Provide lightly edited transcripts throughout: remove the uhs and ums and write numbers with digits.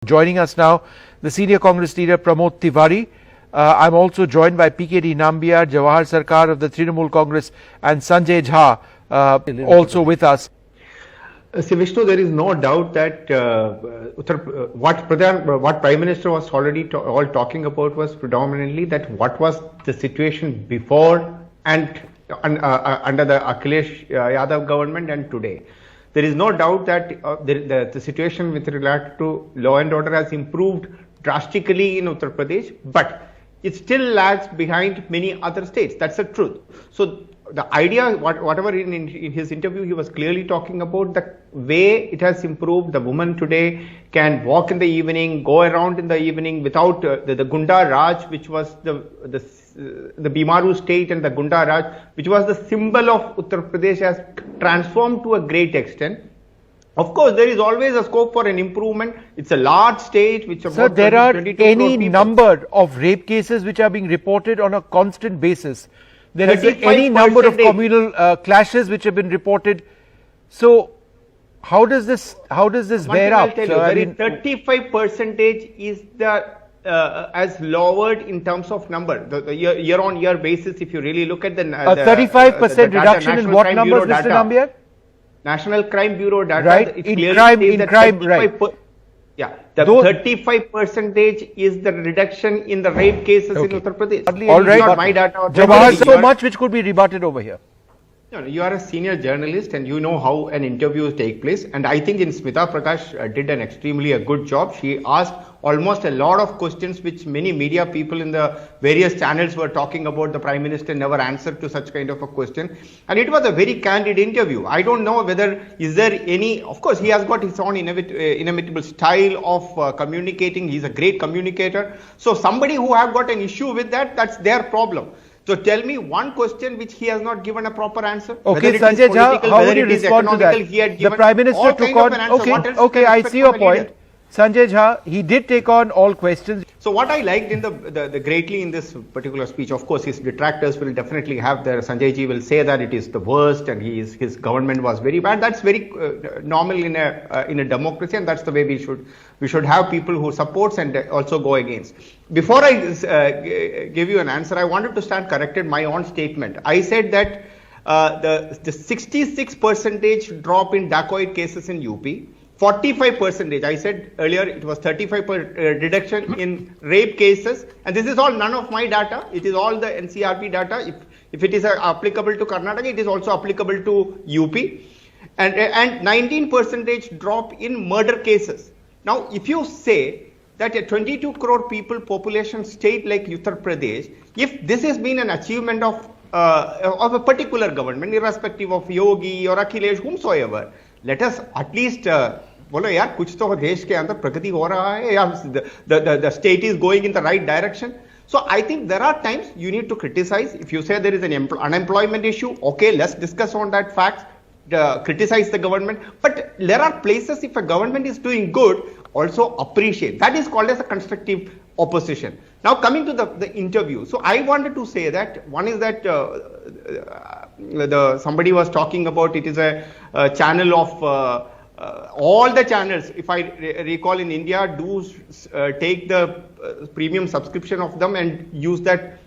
Joining us now, the senior Congress leader Pramod Tiwari. I'm also joined by PKD Nambiar, Jawahar Sarkar of the Trinamool Congress, and Sanjay Jha also with us. See, Vishnu, there is no doubt that what Prime Minister was already all talking about was predominantly that what was the situation before and under the Akhilesh Yadav government and today. There is no doubt that the situation with regard to law and order has improved drastically in Uttar Pradesh, but it still lags behind many other states. That's the truth. So the idea, whatever in his interview, he was clearly talking about the way it has improved. The woman today can walk in the evening, go around in the evening without the Gunda Raj, which was the Bimaru state, and the Gunda Raj, which was the symbol of Uttar Pradesh, has transformed to a great extent. Of course, there is always a scope for an improvement. It's a large state which about Sir, there are any number of rape cases which are being reported on a constant basis. There is any number of communal clashes which have been reported. So, how does this bear up? 35% is the as lowered in terms of number. The year-on-year basis, if you really look at the 35% reduction in what numbers, Mr. Nambiar? National Crime Bureau data. Right, in crime, right. Yeah, the 35% is the reduction in the rape cases in Uttar Pradesh. All right, not my data. Jawahar, so much which could be rebutted over here. No, you are a senior journalist and you know how an interview take place. And I think Smita Prakash did an extremely good job. She asked almost a lot of questions which many media people in the various channels were talking about. The Prime Minister never answered to such kind of a question. And it was a very candid interview. I don't know whether is there any, of course he has got his own inimitable style of communicating. He's a great communicator. So somebody who have got an issue with that, that's their problem. So tell me one question which he has not given a proper answer. Okay, Sanjay Jha, how would you respond to that? The Prime Minister took on, okay, I see your point. Sanjay Jha, he did take on all questions. So what I liked in the greatly in this particular speech, of course, his detractors will definitely have their, Sanjay ji will say that it is the worst and his government was very bad. That's very normal in a democracy, and that's the way we should have people who supports and also go against. Before I give you an answer, I wanted to stand corrected my own statement. I said that the 66% drop in dacoit cases in UP. 45%, I said earlier it was 35% reduction in rape cases, and this is all none of my data, it is all the NCRP data. If it is applicable to Karnataka, it is also applicable to UP, and 19% drop in murder cases. Now, if you say that a 22 crore people population state like Uttar Pradesh, if this has been an achievement of a particular government, irrespective of Yogi or Akhilesh, whomsoever, let us at least बोलो यार कुछ तो देश के अंदर प्रगति हो रहा है या the state is going in the right direction. So I think there are times you need to criticize. If you say there is an unemployment issue, okay, let's discuss on that fact, criticize the government. But there are places, if a government is doing good, also appreciate. That is called as a constructive opposition. Now coming to the interview. So I wanted to say that one is that somebody was talking about it is a channel of all the channels, if I recall in India, do take the premium subscription of them and use that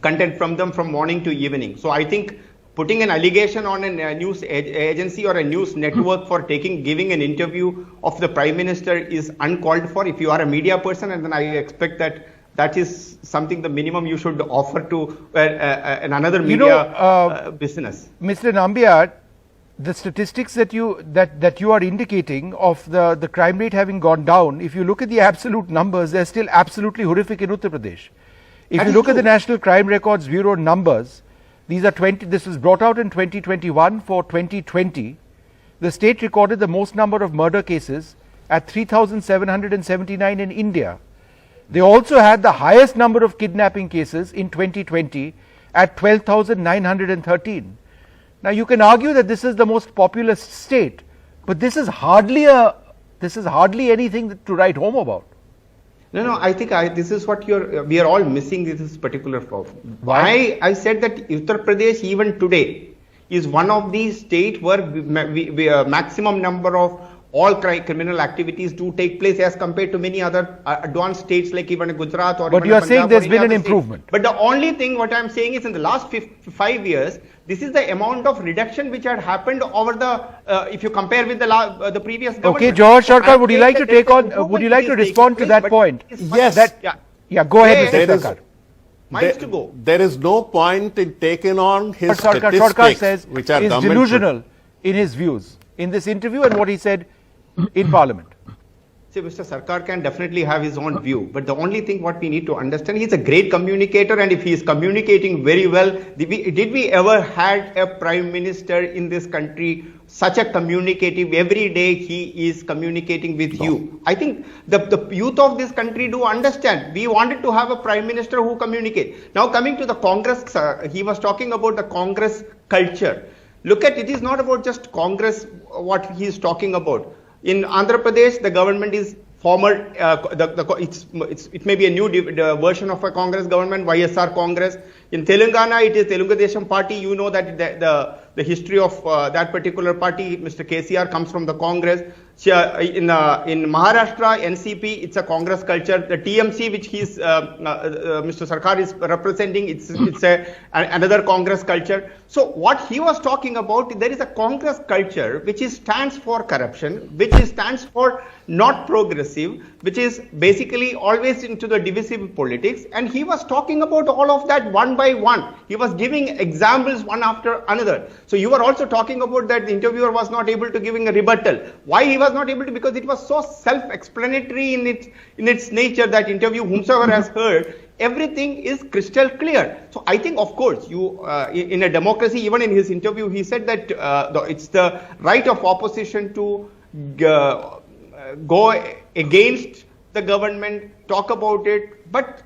content from them from morning to evening. So I think putting an allegation on a news agency or a news network for giving an interview of the Prime Minister is uncalled for. If you are a media person, and then I expect that is something the minimum you should offer to another media business. Mr. Nambiar, the statistics that you are indicating of the crime rate having gone down, if you look at the absolute numbers, they're still absolutely horrific in Uttar Pradesh. If you look at the National Crime Records Bureau numbers, these are this was brought out in 2021. For 2020, the state recorded the most number of murder cases at 3,779 in India. They also had the highest number of kidnapping cases in 2020 at 12,913. Now you can argue that this is the most populous state, but this is hardly anything to write home about. No, I think this is what we are all missing, this particular problem. Why I said that Uttar Pradesh even today is one of these states where maximum number of all criminal activities do take place as compared to many other advanced states like even Gujarat or But even you are Punjab saying or there's any been an other state. improvement. But the only thing what I'm saying is in the last 5 years, this is the amount of reduction which had happened over the, if you compare with the previous government. Okay, George So Sarkar, I'm would you saying like to that there is take on, an improvement would you like which to is respond to taking that place, point? but it is Yes. much- yeah. Yeah, go ahead, Yeah, Mr. There is- Sarkar. Miles to go. There is no point in taking on his Sarkar statistics, says which are is government delusional in his views in this interview and what he said in Parliament. See, Mr. Sarkar can definitely have his own view, but the only thing what we need to understand, he's a great communicator, and if he is communicating very well, did we ever had a prime minister in this country such a communicative? Every day he is communicating with you. I think the youth of this country do understand. We wanted to have a prime minister who communicates. Now coming to the Congress, he was talking about the Congress culture. Look at it, is not about just Congress, what he is talking about. In Andhra Pradesh, the government is former, it may be a new version of a Congress government, YSR Congress. In Telangana, it is Telugu Desam Party. You know that the history of that particular party, Mr. KCR, comes from the Congress. In Maharashtra, NCP, it's a Congress culture. The TMC, which Mr. Sarkar is representing, it's another Congress culture. So what he was talking about, there is a Congress culture which stands for corruption, which stands for not progressive, which is basically always into the divisive politics. And he was talking about all of that one by one. He was giving examples one after another. So you were also talking about that the interviewer was not able to giving a rebuttal. Why he was not able to? Because it was so self-explanatory in its nature, that interview, whomsoever has heard, everything is crystal clear. So I think, of course, you in a democracy, even in his interview, he said that it's the right of opposition to go against the government, talk about it, but